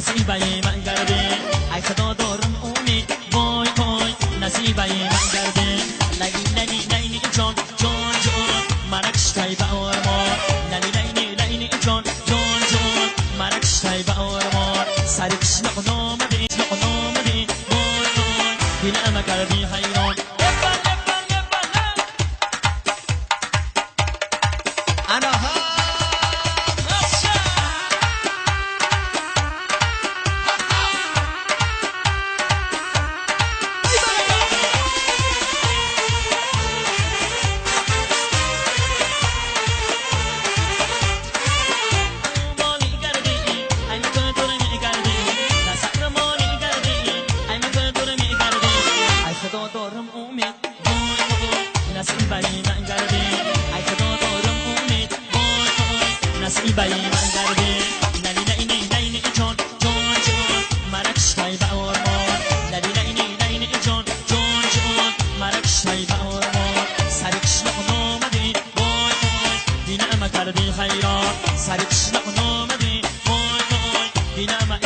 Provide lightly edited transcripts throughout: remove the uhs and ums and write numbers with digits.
نصیبه من گردی ای خدا دارم امید وای وای نصیبه من گردی لگی لگی لینی جان جان جان مرکشتای به آرمان للی لینی لینی جان جان جان مرکشتای به آرمان سرکش نقنامدی نقنامدی وای وای دلم کردی حیران دارم امید وای وای نصیبه من گردی ای خدا دارم امید وای وای نصیبه من گردی للی لینی لینی جان جان جان مرکشتای به آرمان للی لینی لینی جان جان جان مرکشتای به آرمان سرکش نقنامدی وای وای دینم کردی حیران سرکش نقنامدی وای وای دینم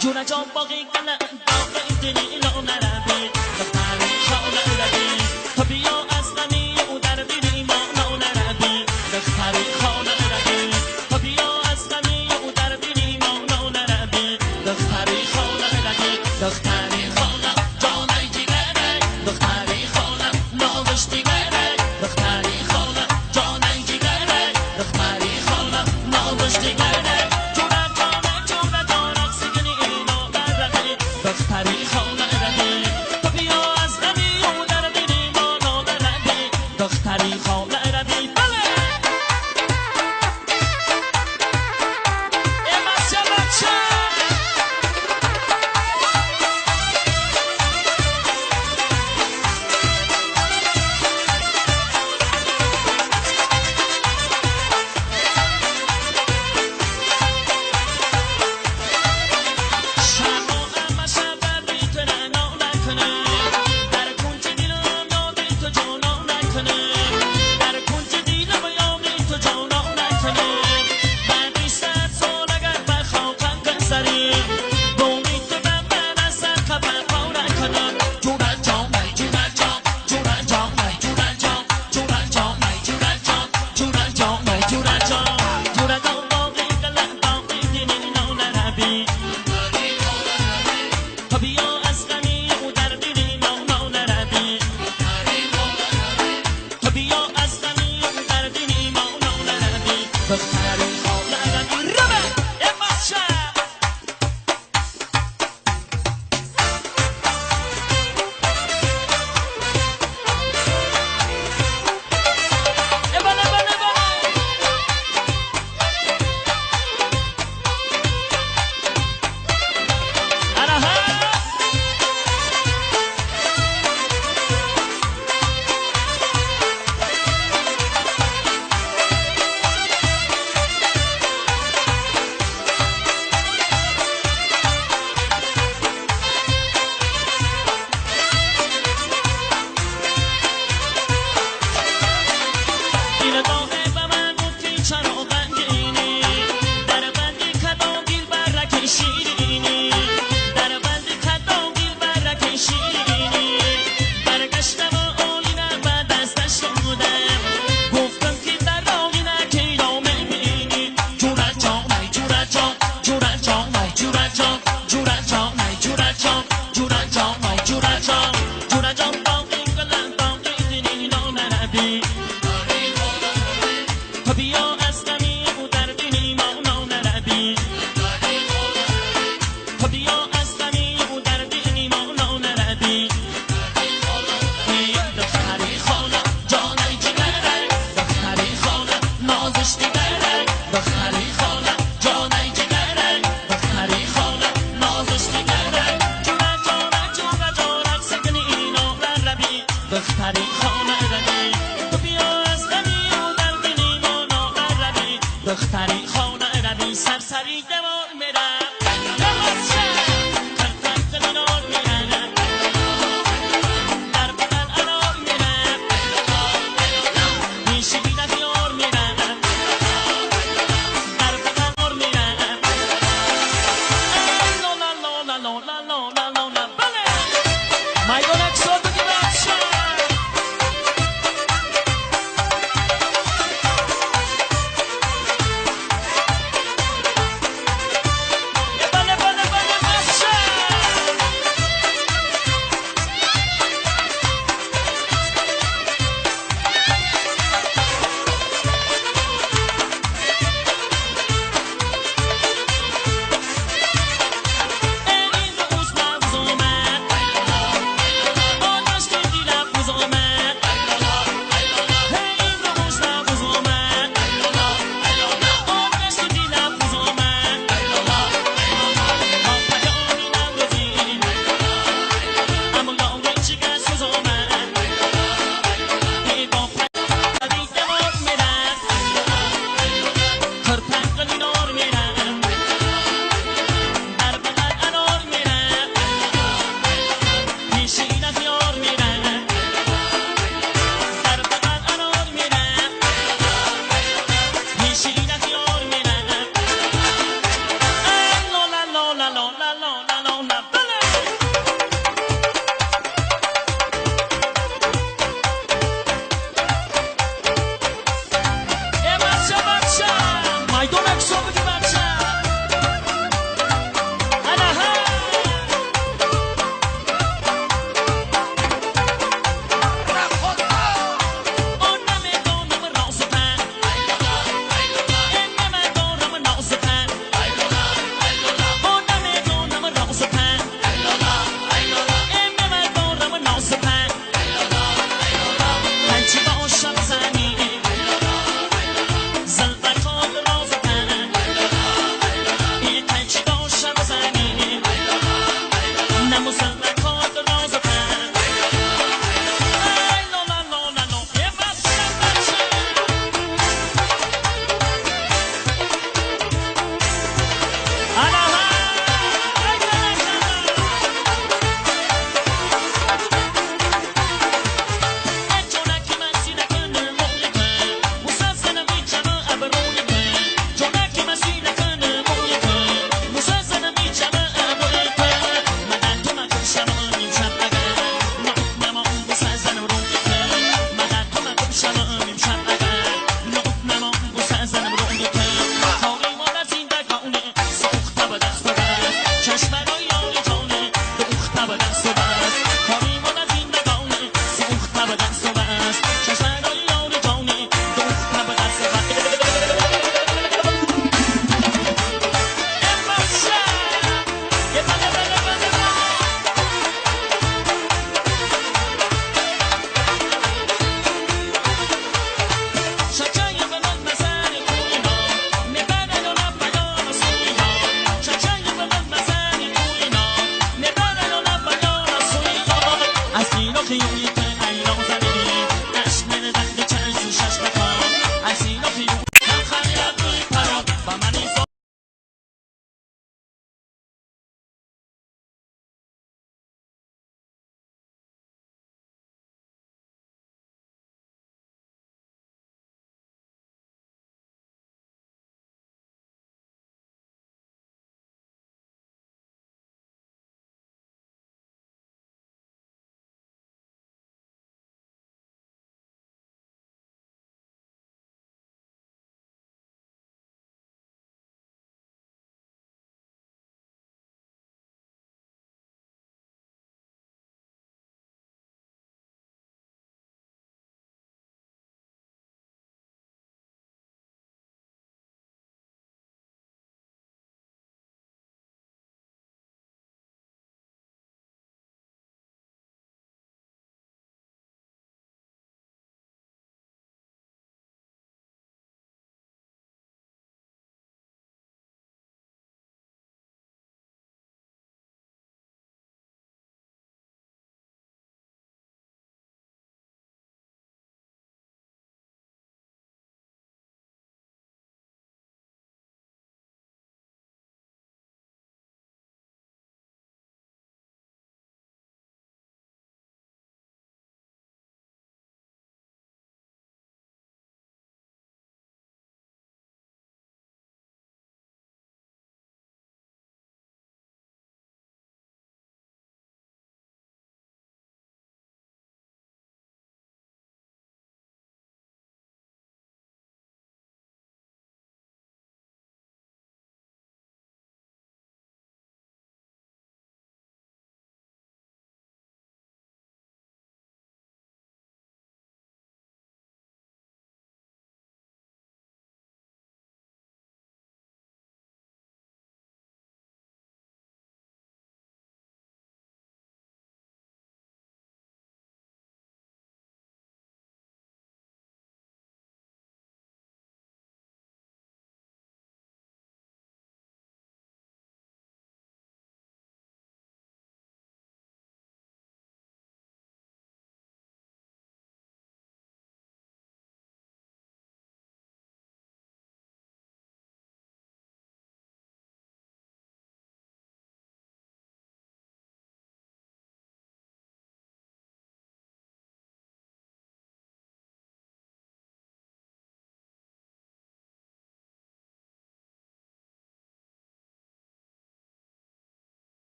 جون جان باقی کنه باقی دلی لو نرابی دختری خال نرابی تو بیا از غمی او در بیری ما لو نرابی دختری خال نرابی تو بیا از غمی او در بیری ما لو نرابی دختری خال نرابی دختری خال جانای جیگره دختری خال نوشتی گره دختری خال جانای جیگره دختری خال نوشتی گره دختری خانه رهی و بس حالیمون از این نگانه سوخت به دست و بس چشمداری یار جانه دوخت به دست و بس Así lo que yo